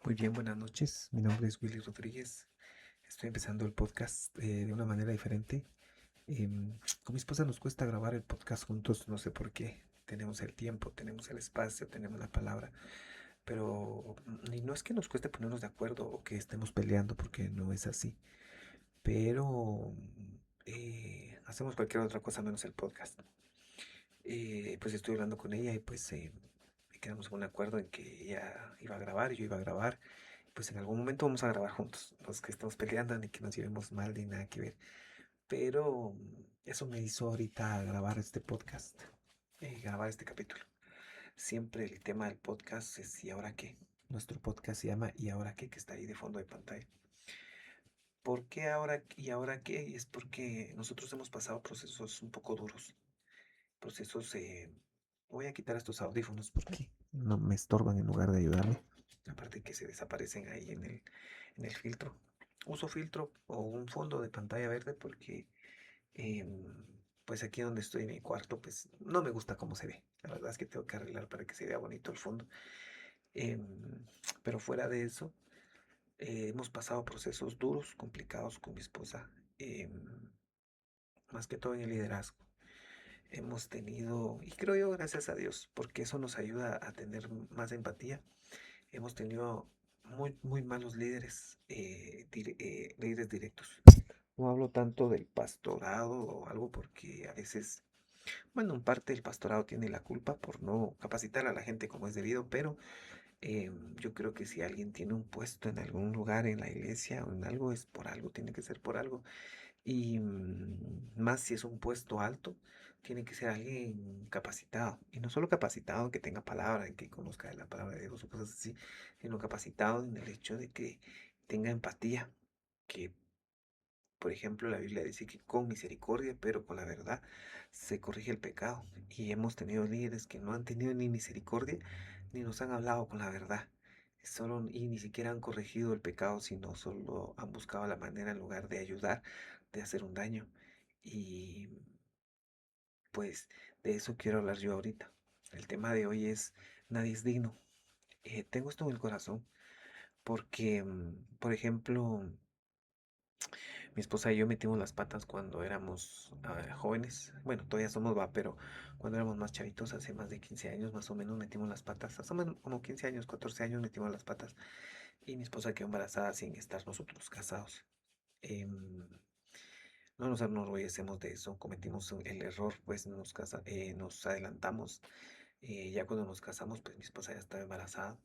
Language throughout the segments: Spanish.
Muy bien, buenas noches. Mi nombre es Willy Rodríguez. Estoy empezando el podcast de una manera diferente. Con mi esposa nos cuesta grabar el podcast juntos, no sé por qué. Tenemos el tiempo, tenemos el espacio, tenemos la palabra, pero y no es que nos cueste ponernos de acuerdo o que estemos peleando, porque no es así. Pero hacemos cualquier otra cosa menos el podcast. Pues estoy hablando con ella y pues quedamos en un acuerdo en que ella iba a grabar y yo iba a grabar. Pues en algún momento vamos a grabar juntos. No es que estamos peleando ni que nos llevemos mal ni nada que ver. Pero eso me hizo ahorita grabar este podcast, grabar este capítulo. Siempre el tema del podcast es ¿y ahora qué? Nuestro podcast se llama ¿y ahora qué? Que está ahí de fondo de pantalla. ¿Por qué ahora y ahora qué? Y es porque nosotros hemos pasado procesos un poco duros. Procesos, voy a quitar estos audífonos porque no me estorban en lugar de ayudarme. Aparte que se desaparecen ahí en el filtro. Uso filtro o un fondo de pantalla verde porque em, pues aquí donde estoy en mi cuarto pues no me gusta cómo se ve. La verdad es que tengo que arreglar para que se vea bonito el fondo. Em, pero fuera de eso, hemos pasado procesos duros, complicados con mi esposa. Más que todo en el liderazgo. Hemos tenido, y creo yo gracias a Dios, porque eso nos ayuda a tener más empatía. Hemos tenido muy malos líderes, líderes directos. No hablo tanto del pastorado o algo porque a veces, bueno, en parte el pastorado tiene la culpa por no capacitar a la gente como es debido, pero yo creo que si alguien tiene un puesto en algún lugar en la iglesia o en algo, es por algo, tiene que ser por algo. Y más si es un puesto alto, tiene que ser alguien capacitado. Y no solo capacitado que tenga palabra, en que conozca de la palabra de Dios o cosas así, sino capacitado en el hecho de que tenga empatía. Que, por ejemplo, la Biblia dice que con misericordia, pero con la verdad, se corrige el pecado. Y hemos tenido líderes que no han tenido ni misericordia, ni nos han hablado con la verdad. Solo, y ni siquiera han corregido el pecado, sino solo han buscado la manera en lugar de ayudar, de hacer un daño. Y pues de eso quiero hablar yo ahorita. El tema de hoy es nadie es digno. Tengo esto en el corazón porque, por ejemplo, mi esposa y yo metimos las patas cuando éramos jóvenes. Bueno, todavía somos va, pero cuando éramos más chavitos, hace más de 15 años más o menos, metimos las patas. Hace como 15 años, 14 años metimos las patas. Y mi esposa quedó embarazada sin estar nosotros casados. Em, no nos enorgullecemos de eso, cometimos el error, pues nos adelantamos. Ya cuando nos casamos, pues mi esposa ya estaba embarazada.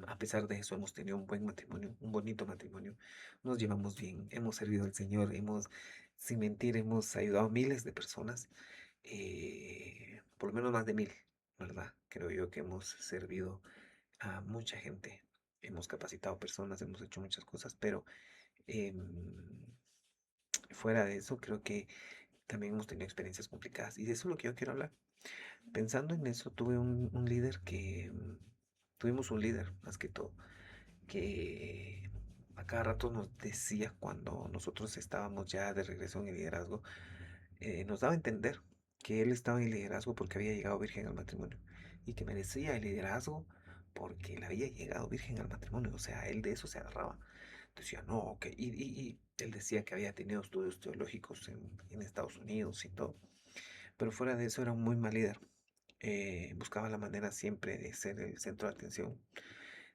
A pesar de eso, hemos tenido un buen matrimonio, un bonito matrimonio. Nos llevamos bien, hemos servido al Señor, sin mentir, hemos ayudado a miles de personas, por lo menos más de 1000, ¿verdad? Creo yo que hemos servido a mucha gente, hemos capacitado personas, hemos hecho muchas cosas, pero em, fuera de eso, creo que también hemos tenido experiencias complicadas y de eso es lo que yo quiero hablar. Pensando en eso, tuve un líder tuvimos un líder más que todo, que a cada rato nos decía cuando nosotros estábamos ya de regreso en el liderazgo, nos daba a entender que él estaba en el liderazgo porque había llegado virgen al matrimonio y que merecía el liderazgo porque él había llegado virgen al matrimonio, o sea, él de eso se agarraba. Decía, no, ok, y él decía que había tenido estudios teológicos en Estados Unidos y todo, pero fuera de eso era un muy mal líder. Buscaba la manera siempre de ser el centro de atención,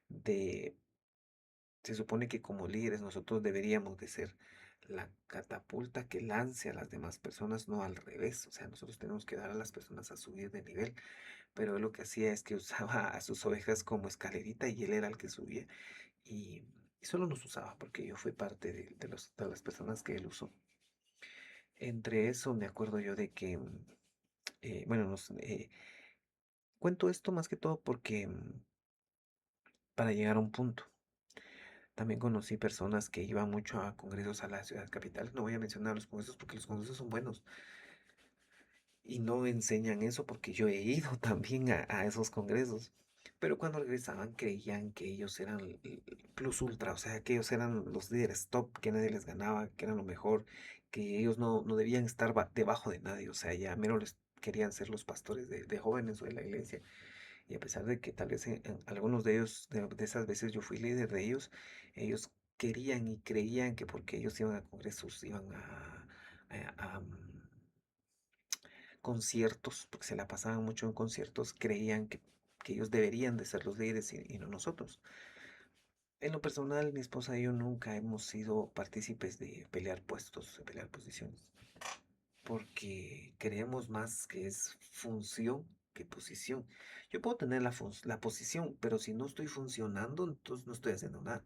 de se supone que como líderes nosotros deberíamos de ser la catapulta que lance a las demás personas, no al revés. O sea, nosotros tenemos que dar a las personas a subir de nivel, pero él lo que hacía es que usaba a sus ovejas como escalerita y él era el que subía y, y solo nos usaba porque yo fui parte de las personas que él usó. Entre eso me acuerdo yo de que, bueno, cuento esto más que todo porque para llegar a un punto. También conocí personas que iban mucho a congresos a las ciudades capitales. No voy a mencionar los congresos porque los congresos son buenos y no enseñan eso porque yo he ido también a esos congresos. Pero cuando regresaban creían que ellos eran el plus ultra, o sea, que ellos eran los líderes top, que nadie les ganaba, que eran lo mejor, que ellos no debían estar debajo de nadie, o sea, ya mero les querían ser los pastores de jóvenes o de la iglesia. Y a pesar de que tal vez en algunos de ellos, de esas veces yo fui líder de ellos querían y creían que porque ellos iban a congresos, iban a conciertos, porque se la pasaban mucho en conciertos, creían que ellos deberían de ser los líderes y no nosotros. En lo personal, mi esposa y yo nunca hemos sido partícipes de pelear puestos, de pelear posiciones, porque creemos más que es función que posición. Yo puedo tener la posición, pero si no estoy funcionando, entonces no estoy haciendo nada.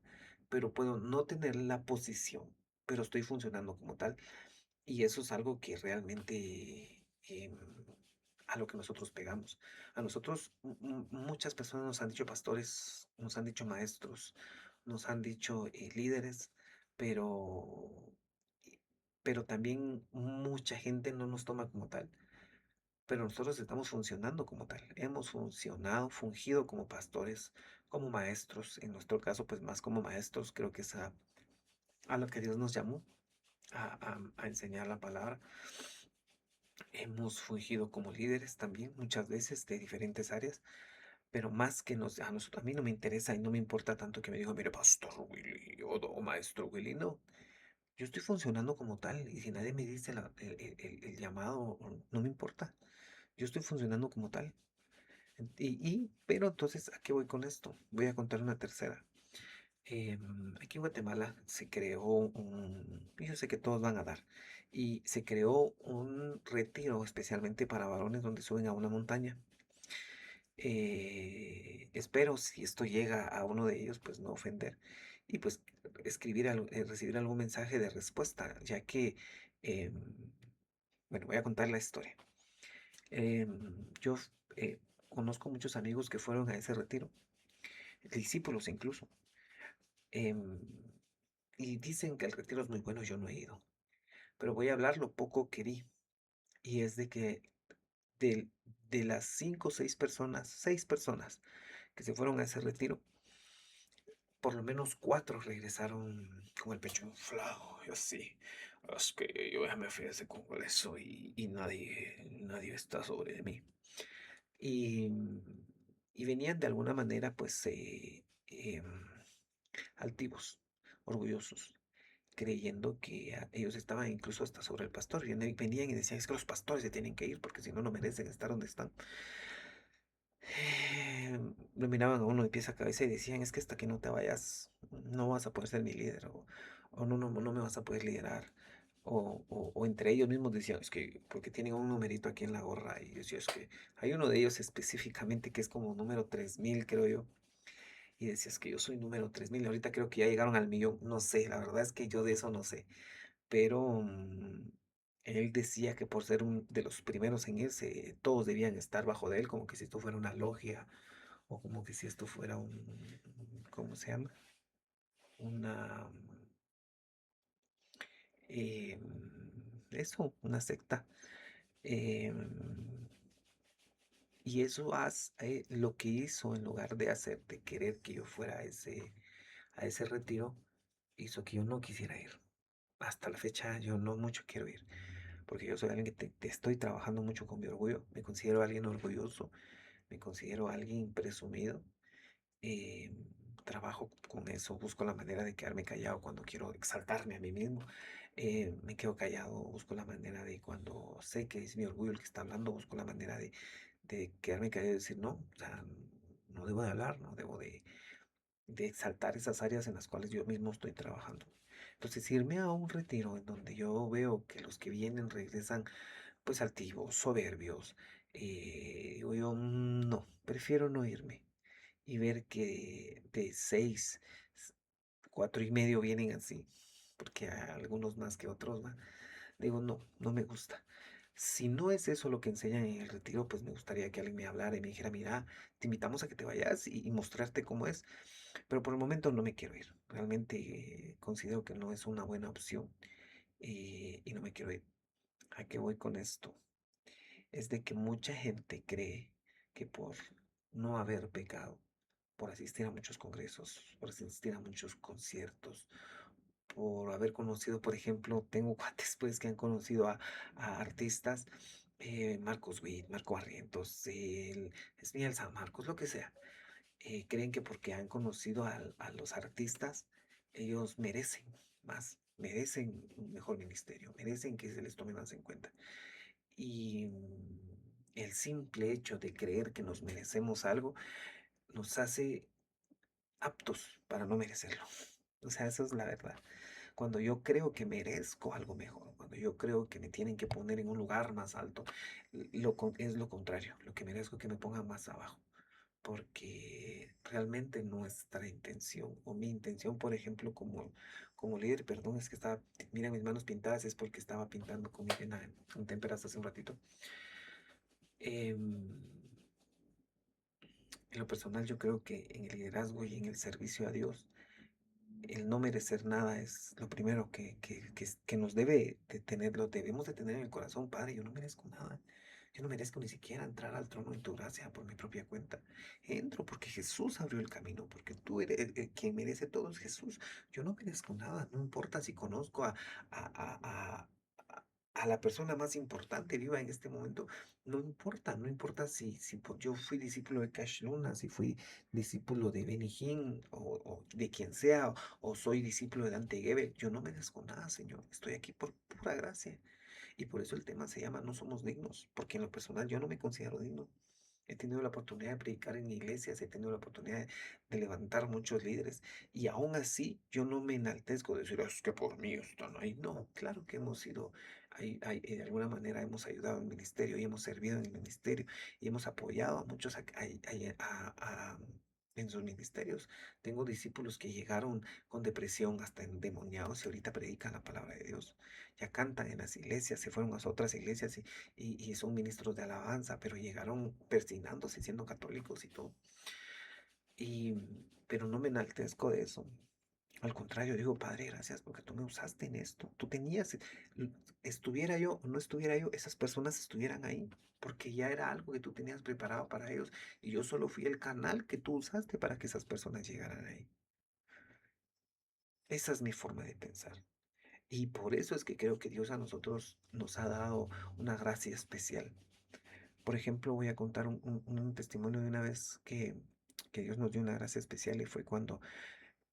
Pero puedo no tener la posición, pero estoy funcionando como tal. Y eso es algo que realmente a lo que nosotros pegamos. A nosotros muchas personas nos han dicho pastores, nos han dicho maestros, nos han dicho líderes, pero, pero también mucha gente no nos toma como tal. Pero nosotros estamos funcionando como tal. Hemos funcionado, fungido como pastores, como maestros. En nuestro caso, pues más como maestros, creo que es a lo que Dios nos llamó, a enseñar la palabra. Hemos fungido como líderes también muchas veces de diferentes áreas, pero más que a mí no me interesa y no me importa tanto que me digan, mire, Pastor Willy o Maestro Willy, no. Yo estoy funcionando como tal y si nadie me dice el llamado, no me importa. Yo estoy funcionando como tal. Pero entonces, ¿a qué voy con esto? Voy a contar una tercera. Aquí en Guatemala se creó yo sé que todos van a dar, y se creó un retiro especialmente para varones donde suben a una montaña. Espero si esto llega a uno de ellos, pues no ofender y pues recibir algún mensaje de respuesta, ya que, em, bueno, voy a contar la historia. Yo conozco muchos amigos que fueron a ese retiro, discípulos incluso. em, y dicen que el retiro es muy bueno, yo no he ido, pero voy a hablar lo poco que vi. Y es de que del- de las 6 personas que se fueron a ese retiro, por lo menos 4 regresaron con el pecho inflado y así. Es que yo ya me fui a ese congreso y nadie está sobre mí. Y, y venían de alguna manera, pues, altivos, orgullosos, creyendo que ellos estaban incluso hasta sobre el pastor. Venían y decían, es que los pastores se tienen que ir porque si no, no merecen estar donde están. Lo miraban a uno de pies a cabeza y decían, es que hasta que no te vayas, no vas a poder ser mi líder o no me vas a poder liderar. O entre ellos mismos decían, es que porque tienen un numerito aquí en la gorra. Y yo decía, es que hay uno de ellos específicamente que es como número 3000 creo yo. Y decías que yo soy número 3000. Ahorita creo que ya llegaron al millón. No sé, la verdad es que yo de eso no sé. Pero él decía que por ser de los primeros en irse, todos debían estar bajo de él, como que si esto fuera una logia o como que si esto fuera ¿cómo se llama? Una, eh, una secta. Em, y eso lo que hizo en lugar de querer que yo fuera a ese retiro, hizo que yo no quisiera ir. Hasta la fecha yo no mucho quiero ir, porque yo soy alguien que te estoy trabajando mucho con mi orgullo, me considero alguien orgulloso, me considero alguien presumido, eh, trabajo con eso, busco la manera de quedarme callado cuando quiero exaltarme a mí mismo, me quedo callado, busco la manera de cuando sé que es mi orgullo el que está hablando, busco la manera de quedarme callado y decir, no, o sea, no debo de hablar, no debo de exaltar esas áreas en las cuales yo mismo estoy trabajando. Entonces, irme a un retiro en donde yo veo que los que vienen regresan pues altivos, soberbios, digo yo, no, prefiero no irme y ver que de 6, 4 y medio vienen así, porque hay algunos más que otros, ¿va? Digo, no, no me gusta. Si no es eso lo que enseñan en el retiro, pues me gustaría que alguien me hablara y me dijera, mira, te invitamos a que te vayas y mostrarte cómo es. Pero por el momento no me quiero ir. Realmente considero que no es una buena opción y no me quiero ir. ¿A qué voy con esto? Es de que mucha gente cree que por no haber pecado, por asistir a muchos congresos, por asistir a muchos conciertos, por haber conocido, por ejemplo, tengo cuates pues que han conocido a artistas Marcos Witt, Marco Barrientos, es Miguel San Marcos, lo que sea, creen que porque han conocido a los artistas, ellos merecen más, merecen un mejor ministerio, merecen que se les tome más en cuenta. Y el simple hecho de creer que nos merecemos algo nos hace aptos para no merecerlo. O sea, eso es la verdad. Cuando yo creo que merezco algo mejor, cuando yo creo que me tienen que poner en un lugar más alto, es lo contrario. Lo que merezco es que me pongan más abajo. Porque realmente nuestra intención o mi intención, por ejemplo, como líder, perdón, es que estaba, mira mis manos pintadas, es porque estaba pintando con mi pena en témperas hace un ratito. Em, en lo personal, yo creo que en el liderazgo y en el servicio a Dios, el no merecer nada es lo primero que nos debe de tener, lo debemos de tener en el corazón. Padre, yo no merezco nada. Yo no merezco ni siquiera entrar al trono de tu gracia por mi propia cuenta. Entro porque Jesús abrió el camino, porque tú eres quien merece todo es Jesús. Yo no merezco nada, no importa si conozco a, a, a- a la persona más importante viva en este momento. No importa, no importa si yo fui discípulo de Cash Luna, si fui discípulo de Benny Hinn o de quien sea, o soy discípulo de Dante Gebel. Yo no merezco nada, Señor. Estoy aquí por pura gracia. Y por eso el tema se llama No somos dignos, porque en lo personal yo no me considero digno. He tenido la oportunidad de predicar en iglesias, he tenido la oportunidad de levantar muchos líderes y aún así yo no me enaltezco de decir, es que por mí están ahí. No, claro que hemos sido, de alguna manera hemos ayudado al ministerio y hemos servido en el ministerio y hemos apoyado a muchos en sus ministerios. Tengo discípulos que llegaron con depresión hasta endemoniados y ahorita predican la palabra de Dios. Ya cantan en las iglesias, se fueron a otras iglesias y son ministros de alabanza, pero llegaron persignándose siendo católicos y todo. Y, pero no me enaltezco de eso. Al contrario, digo, Padre, gracias porque tú me usaste en esto. Tú tenías, estuviera yo o no estuviera yo, esas personas estuvieran ahí, porque ya era algo que tú tenías preparado para ellos y yo solo fui el canal que tú usaste para que esas personas llegaran ahí. Esa es mi forma de pensar. Y por eso es que creo que Dios a nosotros nos ha dado una gracia especial. Por ejemplo, voy a contar un testimonio de una vez que Dios nos dio una gracia especial y fue cuando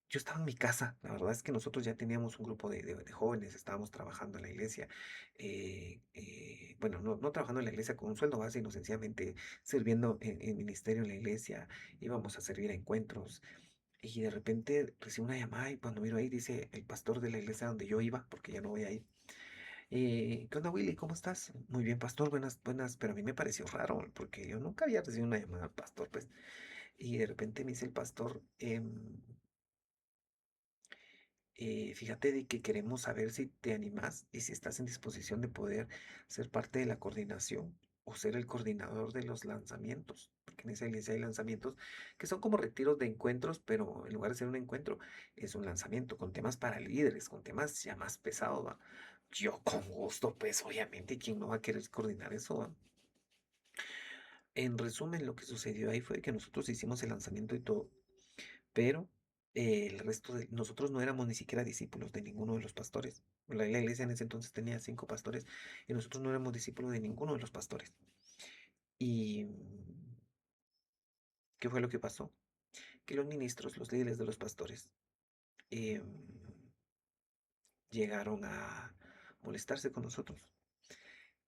yo estaba en mi casa. La verdad es que nosotros ya teníamos un grupo de jóvenes, estábamos trabajando en la iglesia. Bueno, no trabajando en la iglesia con un sueldo base, sino sencillamente sirviendo en ministerio en la iglesia. Íbamos a servir a encuentros. Y de repente recibo una llamada y cuando miro ahí dice el pastor de la iglesia donde yo iba, porque ya no voy a ir. ¿Qué onda, Willy? ¿Cómo estás? Muy bien, pastor, buenas, buenas, pero a mí me pareció raro, porque yo nunca había recibido una llamada al pastor, pues, y de repente me dice el pastor, fíjate de que queremos saber si te animas y si estás en disposición de poder ser parte de la coordinación o ser el coordinador de los lanzamientos, porque en esa iglesia hay lanzamientos que son como retiros de encuentros, pero en lugar de ser un encuentro, es un lanzamiento con temas para líderes, con temas ya más pesados, ¿va? Yo con gusto, pues obviamente, ¿quién no va a querer coordinar eso, va? En resumen, lo que sucedió ahí fue que nosotros hicimos el lanzamiento y todo, pero el resto de nosotros no éramos ni siquiera discípulos de ninguno de los pastores. La iglesia en ese entonces tenía 5 pastores y nosotros no éramos discípulos de ninguno de los pastores. ¿Y qué fue lo que pasó? Que los ministros, los líderes de los pastores, em, llegaron a molestarse con nosotros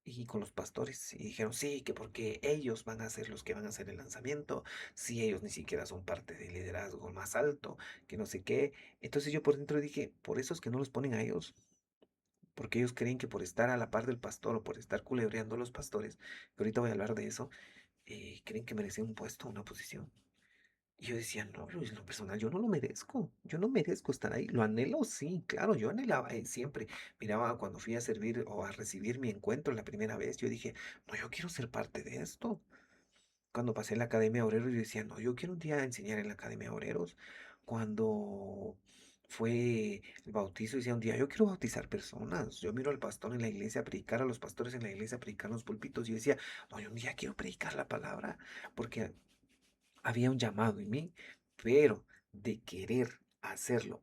y con los pastores y dijeron, sí, que porque ellos van a ser los que van a hacer el lanzamiento, si ellos ni siquiera son parte del liderazgo más alto, que no sé qué. Entonces yo por dentro dije, por eso es que no los ponen a ellos, porque ellos creen que por estar a la par del pastor o por estar culebreando a los pastores, que ahorita voy a hablar de eso, creen que merecen un puesto, una posición. Y yo decía, no, Luis, en lo personal, yo no lo merezco, yo no merezco estar ahí. Lo anhelo, sí, claro, yo anhelaba siempre. Miraba cuando fui a servir o a recibir mi encuentro la primera vez, yo dije, no, yo quiero ser parte de esto. Cuando pasé en la Academia de Obreros, yo decía, no, yo quiero un día enseñar en la Academia de Obreros. Cuando fue el bautizo, decía un día, yo quiero bautizar personas. Yo miro al pastor en la iglesia predicar, a los pastores en la iglesia predicar en los púlpitos, y yo decía, no, yo un día quiero predicar la palabra, porque había un llamado en mí, pero de querer hacerlo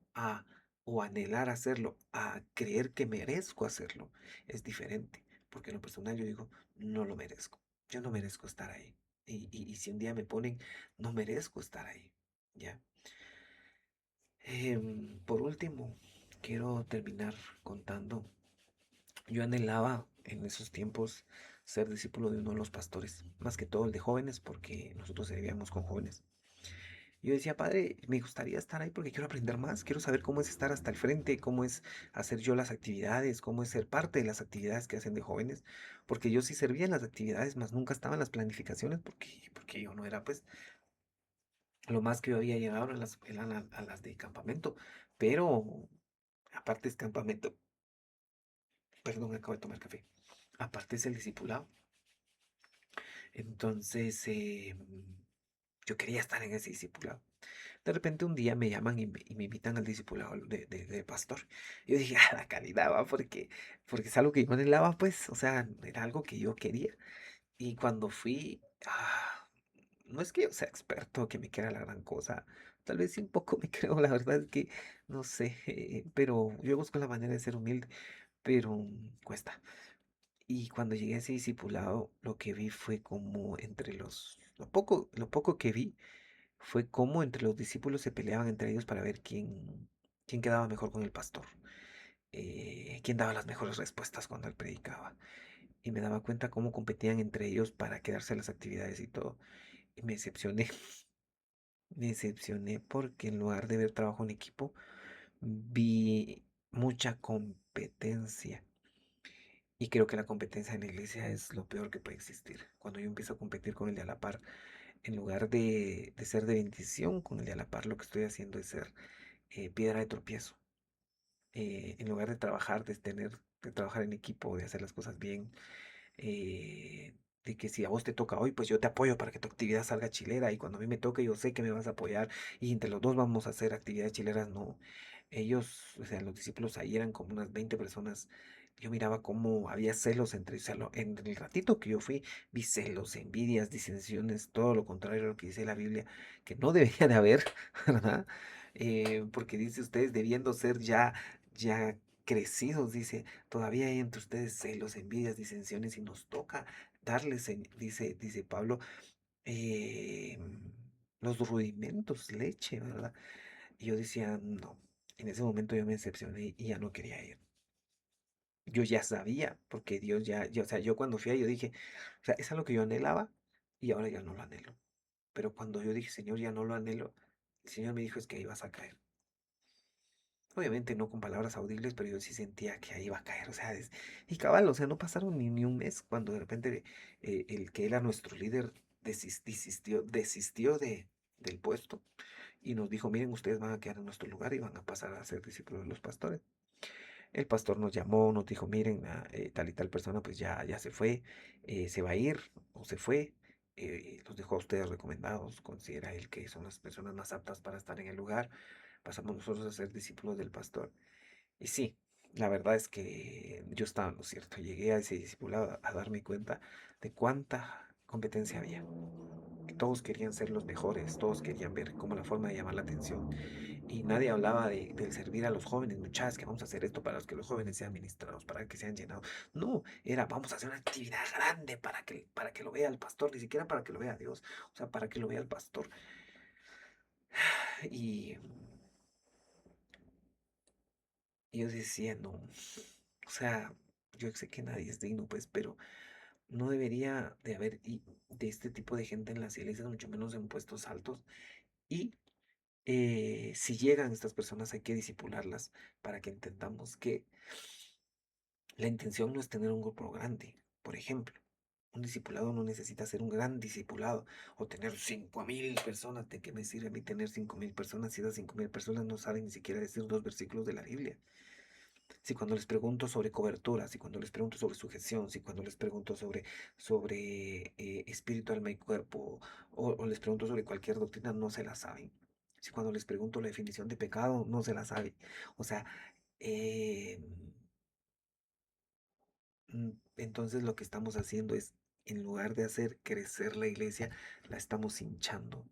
o anhelar hacerlo, a creer que merezco hacerlo, es diferente. porque en lo personal yo digo, no lo merezco. Yo no merezco estar ahí. Y si un día me ponen, no merezco estar ahí. ¿Ya? Por último, quiero terminar contando. Yo anhelaba en esos tiempos ser discípulo de uno de los pastores, más que todo el de jóvenes, porque nosotros servíamos con jóvenes. Yo decía, padre, me gustaría estar ahí porque quiero aprender más, quiero saber cómo es estar hasta el frente, cómo es hacer yo las actividades, cómo es ser parte de las actividades que hacen de jóvenes, porque yo sí servía en las actividades, más nunca estaba en las planificaciones, porque yo no era, pues, lo más que yo había llegado eran a las de campamento, pero aparte es campamento, perdón, acabo de tomar café, aparte es el discipulado. Entonces, yo quería estar en ese discipulado. De repente un día me llaman y me invitan al discipulado de pastor. Yo dije, ah, la calidad, va, porque es algo que yo anhelaba, pues, o sea, era algo que yo quería. Y cuando fui, no es que yo sea experto, que me quiera la gran cosa, tal vez sí un poco me creo, la verdad es que, no sé, pero yo busco la manera de ser humilde, pero cuesta. Y cuando llegué a ese discipulado, lo que vi fue como entre lo poco que vi, fue como entre los discípulos se peleaban entre ellos para ver quién quedaba mejor con el pastor, quién daba las mejores respuestas cuando él predicaba. Y me daba cuenta cómo competían entre ellos para quedarse a las actividades y todo. Y me decepcioné, me decepcioné porque en lugar de ver trabajo en equipo, vi mucha competencia. Y creo que la competencia en la iglesia es lo peor que puede existir. Cuando yo empiezo a competir con el de a la par, en lugar de ser de bendición con el de a la par, lo que estoy haciendo es ser piedra de tropiezo. En lugar de trabajar, de trabajar en equipo, de hacer las cosas bien, de que si a vos te toca hoy, pues yo te apoyo para que tu actividad salga chilera y cuando a mí me toque yo sé que me vas a apoyar y entre los dos vamos a hacer actividades chileras, no. Ellos, o sea, los discípulos ahí eran como unas 20 personas. Yo miraba cómo había celos entre ellos. O sea, en el ratito que yo fui, vi celos, envidias, disensiones, todo lo contrario a lo que dice la Biblia, que no debería de haber, ¿verdad? Porque dice ustedes debiendo ser ya crecidos, dice, todavía hay entre ustedes celos, envidias, disensiones y nos toca darles, dice Pablo, eh, los rudimentos, leche, ¿verdad? Y yo decía, no, en ese momento yo me decepcioné y ya no quería ir. Yo ya sabía, porque Dios o sea, yo cuando fui ahí, yo dije, o sea, es algo que yo anhelaba y ahora ya no lo anhelo. Pero cuando yo dije, Señor, ya no lo anhelo, el Señor me dijo, es que ahí vas a caer. Obviamente no con palabras audibles, pero yo sí sentía que ahí iba a caer, o sea, y cabal, o sea, no pasaron ni un mes cuando de repente el que era nuestro líder desistió del puesto y nos dijo, miren, ustedes van a quedar en nuestro lugar y van a pasar a ser discípulos de los pastores. El pastor nos llamó, nos dijo, miren, tal y tal persona pues ya se fue, se va a ir o se fue, los dejó a ustedes recomendados, considera él que son las personas más aptas para estar en el lugar, pasamos nosotros a ser discípulos del pastor. Y sí, la verdad es que yo estaba en lo cierto, llegué a ese discipulado a darme cuenta de cuánta competencia había. Que todos querían ser los mejores, todos querían ver como la forma de llamar la atención y nadie hablaba del servir a los jóvenes, muchachos, que vamos a hacer esto para que los jóvenes sean ministrados, para que sean llenados. No, era vamos a hacer una actividad grande para que lo vea el pastor, ni siquiera para que lo vea Dios, o sea, para que lo vea el pastor. Y, y yo decía, no, o sea, yo sé que nadie es digno, pues, pero no debería de haber de este tipo de gente en las iglesias, mucho menos en puestos altos. Y si llegan estas personas, hay que disipularlas para que entendamos que la intención no es tener un grupo grande. Por ejemplo, un discipulado no necesita ser un gran discipulado o tener 5.000 personas. ¿De qué me sirve a mí tener 5.000 personas si esas 5.000 personas no saben ni siquiera decir dos versículos de la Biblia? Si cuando les pregunto sobre cobertura, si cuando les pregunto sobre sujeción, si cuando les pregunto sobre espíritu, alma y cuerpo, o les pregunto sobre cualquier doctrina, no se la saben. Si cuando les pregunto la definición de pecado, no se la saben. O sea, eh, entonces lo que estamos haciendo es, en lugar de hacer crecer la iglesia, la estamos hinchando.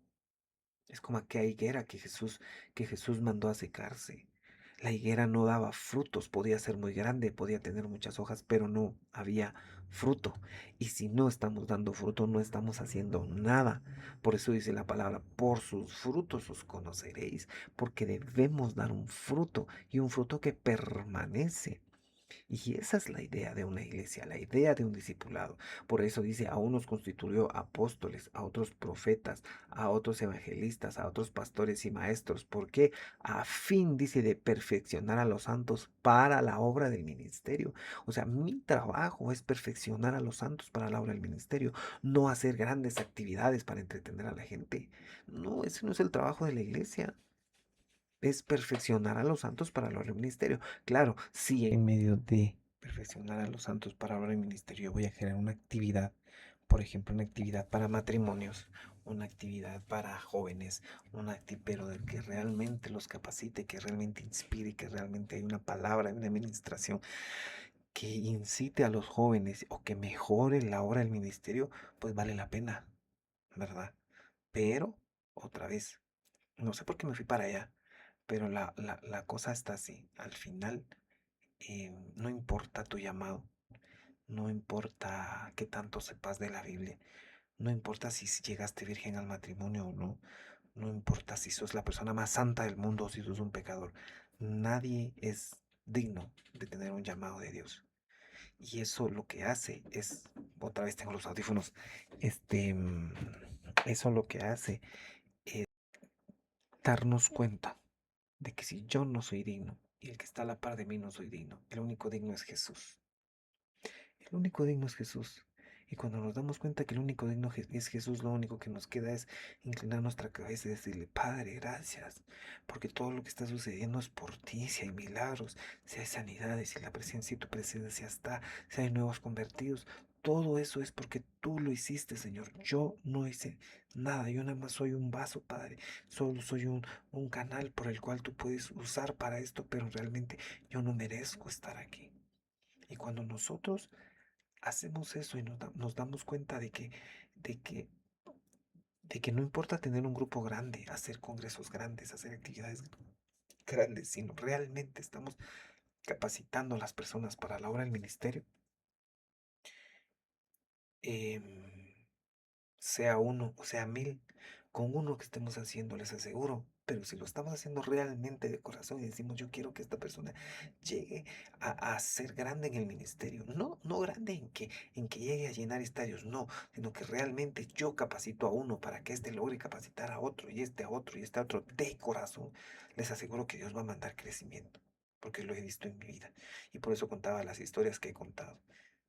Es como aquella higuera que Jesús mandó a secarse. La higuera no daba frutos, podía ser muy grande, podía tener muchas hojas, pero no había fruto. Y si no estamos dando fruto, no estamos haciendo nada. Por eso dice la palabra, por sus frutos os conoceréis, porque debemos dar un fruto y un fruto que permanece. Y esa es la idea de una iglesia, la idea de un discipulado. Por eso dice, a unos constituyó apóstoles, a otros profetas, a otros evangelistas, a otros pastores y maestros. ¿Por qué? A fin, dice, de perfeccionar a los santos para la obra del ministerio. O sea, mi trabajo es perfeccionar a los santos para la obra del ministerio, no hacer grandes actividades para entretener a la gente. No, ese no es el trabajo de la iglesia, es perfeccionar a los santos para lograr el ministerio. Claro, si en medio de perfeccionar a los santos para lograr el ministerio voy a generar una actividad, por ejemplo, una actividad para matrimonios, una actividad para jóvenes, pero del que realmente los capacite, que realmente inspire, que realmente hay una palabra, una administración que incite a los jóvenes o que mejore la obra del ministerio, pues vale la pena, ¿verdad? Pero, otra vez, no sé por qué me fui para allá, pero la cosa está así. Al final, no importa tu llamado, no importa qué tanto sepas de la Biblia, no importa si llegaste virgen al matrimonio o no, no importa si sos la persona más santa del mundo o si sos un pecador. Nadie es digno de tener un llamado de Dios. Y eso lo que hace es, otra vez tengo los audífonos, este, eso lo que hace es darnos cuenta de que si yo no soy digno y el que está a la par de mí no soy digno, el único digno es Jesús. El único digno es Jesús. Y cuando nos damos cuenta que el único digno es Jesús, lo único que nos queda es inclinar nuestra cabeza y decirle, Padre, gracias, porque todo lo que está sucediendo es por ti, si hay milagros, si hay sanidades, si la presencia y tu presencia está, si hay nuevos convertidos, todo eso es porque tú lo hiciste, Señor. Yo no hice nada, yo nada más soy un vaso, Padre, solo soy un canal por el cual tú puedes usar para esto, pero realmente yo no merezco estar aquí. Y cuando nosotros hacemos eso y nos damos cuenta de que, de que no importa tener un grupo grande, hacer congresos grandes, hacer actividades grandes, sino realmente estamos capacitando a las personas para la obra del ministerio, em, sea uno o sea 1000, con uno que estemos haciendo, les aseguro. Pero si lo estamos haciendo realmente de corazón y decimos, yo quiero que esta persona llegue a ser grande en el ministerio, no grande en que llegue a llenar estadios, no, sino que realmente yo capacito a uno para que éste logre capacitar a otro y este a otro y este a otro de corazón, les aseguro que Dios va a mandar crecimiento, porque lo he visto en mi vida. Y por eso contaba las historias que he contado.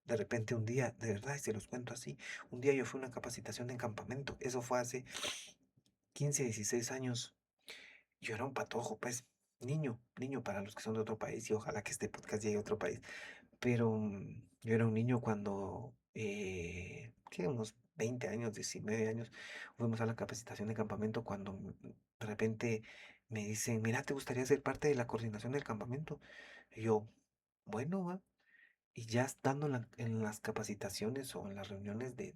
De repente un día, de verdad, y se los cuento así, un día yo fui a una capacitación en campamento. Eso fue hace 15, 16 años. Yo era un patojo, pues, niño para los que son de otro país y ojalá que este podcast llegue a otro país. Pero yo era un niño cuando, ¿qué? Unos 20 años, 19 años, fuimos a la capacitación de campamento cuando de repente me dicen, mira, ¿te gustaría ser parte de la coordinación del campamento? Y yo, bueno, va. Y ya estando en las capacitaciones o en las reuniones de,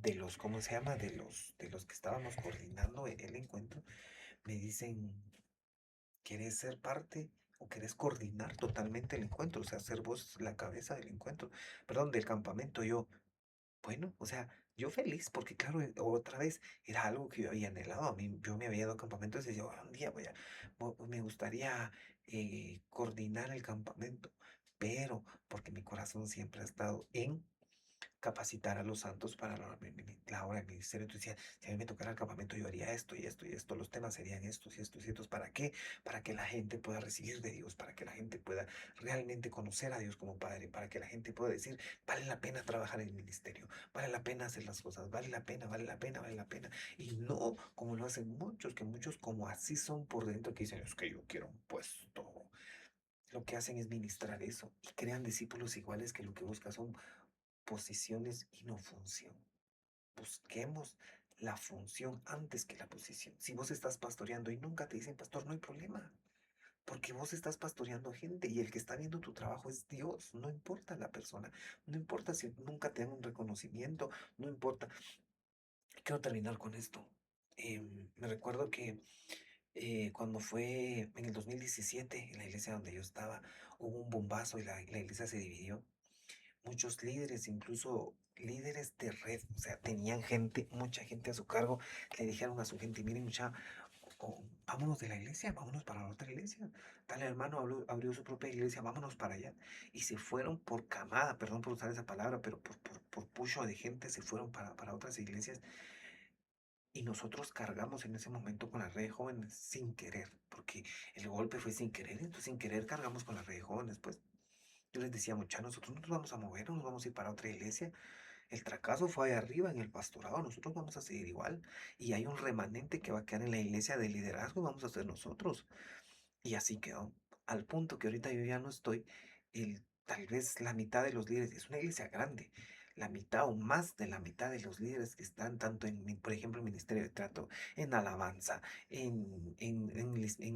de los, ¿cómo se llama? De los que estábamos coordinando el encuentro, me dicen, ¿quieres ser parte o quieres coordinar totalmente el encuentro? O sea, ser vos la cabeza del encuentro, perdón, del campamento. Yo, bueno, o sea, yo feliz porque claro, otra vez era algo que yo había anhelado. A mí, yo me había dado campamento y decía, yo, un día me gustaría coordinar el campamento, pero porque mi corazón siempre ha estado en capacitar a los santos para la obra del ministerio. Entonces decía, si a mí me tocara el campamento, yo haría esto y esto y esto, los temas serían estos y estos y estos. ¿Para qué? Para que la gente pueda recibir de Dios, para que la gente pueda realmente conocer a Dios como Padre, para que la gente pueda decir, vale la pena trabajar en el ministerio, vale la pena hacer las cosas, vale la pena, vale la pena, vale la pena. Y no como lo hacen muchos, que muchos como así son por dentro, que dicen, es que yo quiero un puesto. Lo que hacen es ministrar eso y crean discípulos iguales que lo que buscan son posiciones y no función. Busquemos la función antes que la posición. Si vos estás pastoreando y nunca te dicen pastor, no hay problema, porque vos estás pastoreando gente y el que está viendo tu trabajo es Dios, no importa la persona, no importa si nunca te dan un reconocimiento, no importa. Quiero terminar con esto. Me recuerdo que Cuando fue en el 2017, en la iglesia donde yo estaba, hubo un bombazo y la iglesia se dividió. Muchos líderes, incluso líderes de red, o sea, tenían gente, mucha gente a su cargo, le dijeron a su gente, miren, mucha, vámonos de la iglesia, vámonos para la otra iglesia. Tal hermano abrió su propia iglesia, vámonos para allá. Y se fueron por camada, perdón por usar esa palabra, pero por pucho de gente se fueron para otras iglesias. Y nosotros cargamos en ese momento con la red de jóvenes sin querer, porque el golpe fue sin querer, entonces sin querer cargamos con la red de jóvenes, pues. Yo les decía, muchachos, nosotros no nos vamos a mover, no nos vamos a ir para otra iglesia. El fracaso fue ahí arriba en el pastorado, nosotros vamos a seguir igual. Y hay un remanente que va a quedar en la iglesia de liderazgo y vamos a ser nosotros. Y así quedó. Al punto que ahorita yo ya no estoy, tal vez la mitad de los líderes, es una iglesia grande, la mitad o más de la mitad de los líderes que están tanto en, por ejemplo, el Ministerio de Trato, en alabanza, en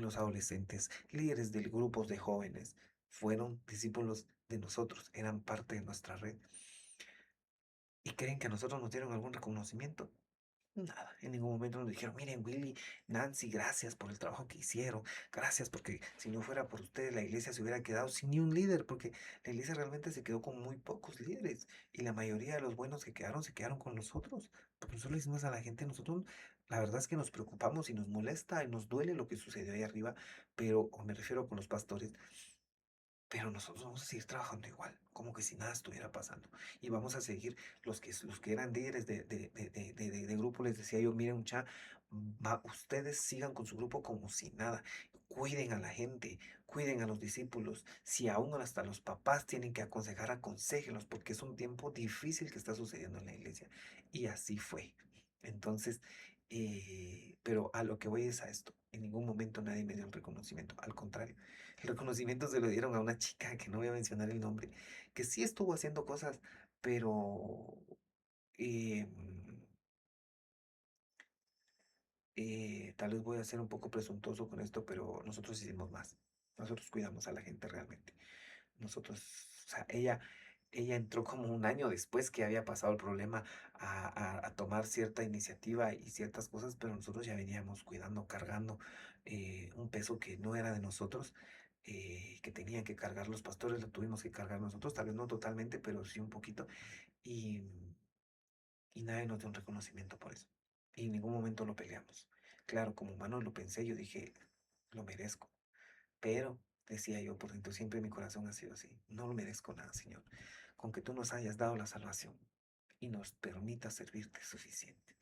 los adolescentes, líderes de grupos de jóvenes, fueron discípulos de nosotros, eran parte de nuestra red. ¿Y creen que a nosotros nos dieron algún reconocimiento? Nada, en ningún momento nos dijeron, miren Willy, Nancy, gracias por el trabajo que hicieron, gracias porque si no fuera por ustedes la iglesia se hubiera quedado sin ni un líder, porque la iglesia realmente se quedó con muy pocos líderes y la mayoría de los buenos que quedaron se quedaron con nosotros, porque nosotros le decimos a la gente, nosotros la verdad es que nos preocupamos y nos molesta y nos duele lo que sucedió ahí arriba, pero, o me refiero con los pastores, pero nosotros vamos a seguir trabajando igual, como que si nada estuviera pasando. Y vamos a seguir, los que eran líderes de grupo, les decía yo, miren, mucha, ustedes sigan con su grupo como si nada. Cuiden a la gente, cuiden a los discípulos. Si aún hasta los papás tienen que aconsejar, aconséjenlos, porque es un tiempo difícil que está sucediendo en la iglesia. Y así fue. Entonces, pero a lo que voy es a esto. En ningún momento nadie me dio el reconocimiento. Al contrario, el reconocimiento se lo dieron a una chica, que no voy a mencionar el nombre, que sí estuvo haciendo cosas, pero eh, tal vez voy a ser un poco presuntuoso con esto, pero nosotros hicimos más. Nosotros cuidamos a la gente realmente. Nosotros, o sea, ella entró como un año después que había pasado el problema a tomar cierta iniciativa y ciertas cosas, pero nosotros ya veníamos cuidando, cargando un peso que no era de nosotros, que tenían que cargar los pastores, lo tuvimos que cargar nosotros, tal vez no totalmente, pero sí un poquito, y, y nadie nos dio un reconocimiento por eso. Y en ningún momento lo peleamos. Claro, como humano lo pensé, yo dije, lo merezco. Pero, decía yo por dentro, siempre mi corazón ha sido así. No lo merezco nada, Señor. Con que tú nos hayas dado la salvación y nos permitas servirte es suficiente.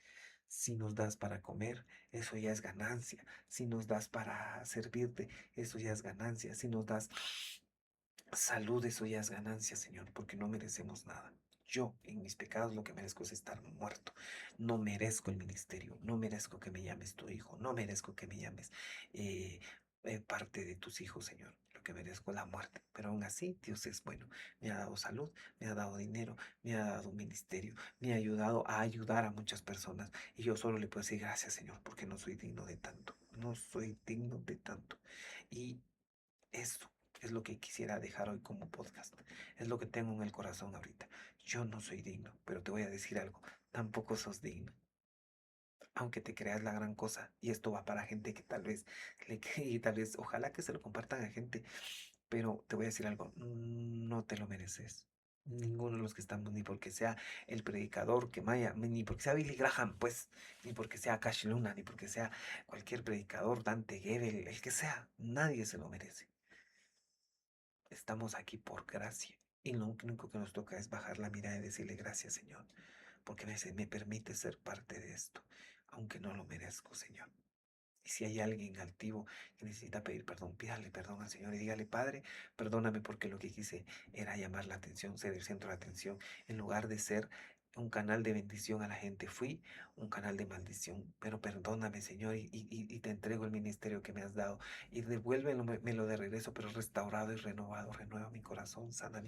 Si nos das para comer, eso ya es ganancia. Si nos das para servirte, eso ya es ganancia. Si nos das salud, eso ya es ganancia, Señor, porque no merecemos nada. Yo, en mis pecados, lo que merezco es estar muerto. No merezco el ministerio, no merezco que me llames tu hijo, no merezco que me llames eh, parte de tus hijos, Señor. Lo que merezco es la muerte. Pero aún así, Dios es bueno. Me ha dado salud, me ha dado dinero, me ha dado un ministerio, me ha ayudado a ayudar a muchas personas. Y yo solo le puedo decir gracias, Señor, porque no soy digno de tanto. No soy digno de tanto. Y eso es lo que quisiera dejar hoy como podcast. Es lo que tengo en el corazón ahorita. Yo no soy digno, pero te voy a decir algo. Tampoco sos digno. Aunque te creas la gran cosa. Y esto va para gente que tal vez y tal vez, ojalá que se lo compartan a gente. Pero te voy a decir algo. No te lo mereces. Ninguno de los que estamos, ni porque sea el predicador que Maya, ni porque sea Billy Graham, pues, ni porque sea Cash Luna, ni porque sea cualquier predicador, Dante Gebel, el que sea, nadie se lo merece. Estamos aquí por gracia. Y lo único que nos toca es bajar la mirada y decirle gracias, Señor, porque me permite ser parte de esto, aunque no lo merezco, Señor. Y si hay alguien altivo que necesita pedir perdón, pídale perdón al Señor y dígale, Padre, perdóname porque lo que quise era llamar la atención, ser el centro de atención, en lugar de ser un canal de bendición a la gente. Fui un canal de maldición, pero perdóname, Señor, y te entrego el ministerio que me has dado y devuélvelo, me lo de regreso, pero restaurado y renovado. Renueva mi corazón, sana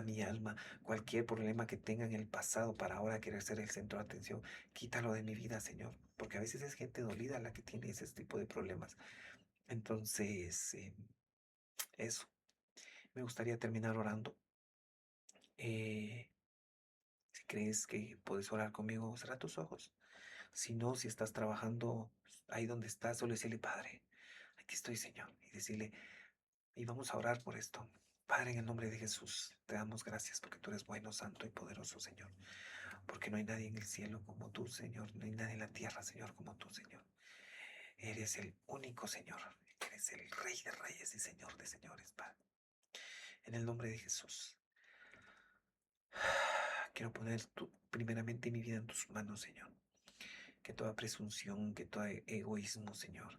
mi alma. Cualquier problema que tenga en el pasado para ahora querer ser el centro de atención, quítalo de mi vida, Señor, porque a veces es gente dolida la que tiene ese tipo de problemas. Entonces, eso. Me gustaría terminar orando. Eh, si crees que puedes orar conmigo, cierra tus ojos. Si no, si estás trabajando ahí donde estás, solo decirle, Padre, aquí estoy, Señor. Y decirle, y vamos a orar por esto. Padre, en el nombre de Jesús, te damos gracias porque tú eres bueno, santo y poderoso, Señor. Porque no hay nadie en el cielo como tú, Señor. No hay nadie en la tierra, Señor, como tú, Señor. Eres el único Señor. Eres el Rey de Reyes y Señor de Señores, Padre. En el nombre de Jesús. Quiero poner primeramente mi vida en tus manos, Señor. Que toda presunción, que todo egoísmo, Señor,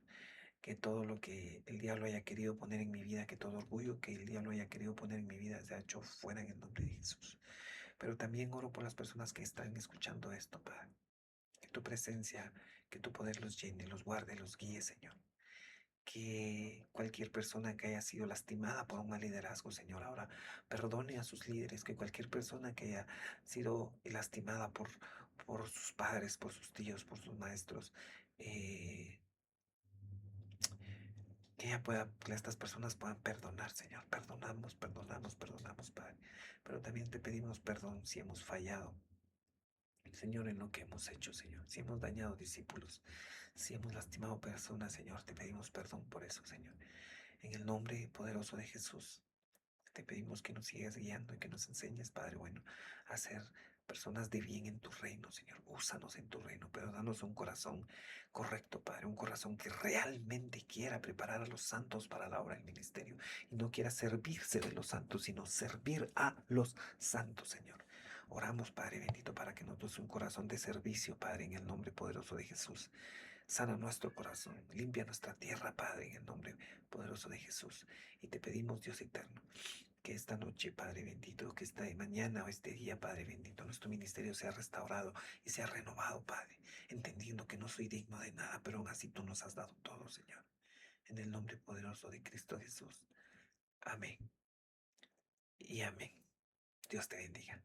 que todo lo que el diablo haya querido poner en mi vida, que todo orgullo que el diablo haya querido poner en mi vida, se ha hecho fuera en el nombre de Jesús. Pero también oro por las personas que están escuchando esto, Padre. Que tu presencia, que tu poder los llene, los guarde, los guíe, Señor. Que cualquier persona que haya sido lastimada por un mal liderazgo, Señor, ahora perdone a sus líderes, que cualquier persona que haya sido lastimada por sus padres, por sus tíos, por sus maestros, eh, que ella pueda, que estas personas puedan perdonar, Señor. Perdonamos, perdonamos, perdonamos, Padre. Pero también te pedimos perdón si hemos fallado, Señor, en lo que hemos hecho, Señor. Si hemos dañado discípulos, si hemos lastimado personas, Señor, te pedimos perdón por eso, Señor. En el nombre poderoso de Jesús, te pedimos que nos sigas guiando y que nos enseñes, Padre bueno, a ser personas de bien en tu reino, Señor. Úsanos en tu reino, pero danos un corazón correcto, Padre. Un corazón que realmente quiera preparar a los santos para la obra del ministerio y no quiera servirse de los santos, sino servir a los santos, Señor. Oramos, Padre bendito, para que nos des un corazón de servicio, Padre, en el nombre poderoso de Jesús. Sana nuestro corazón, limpia nuestra tierra, Padre, en el nombre poderoso de Jesús. Y te pedimos, Dios eterno, que esta noche, Padre bendito, que esta mañana o este día, Padre bendito, nuestro ministerio sea restaurado y sea renovado, Padre, entendiendo que no soy digno de nada, pero aún así tú nos has dado todo, Señor. En el nombre poderoso de Cristo Jesús. Amén y amén. Dios te bendiga.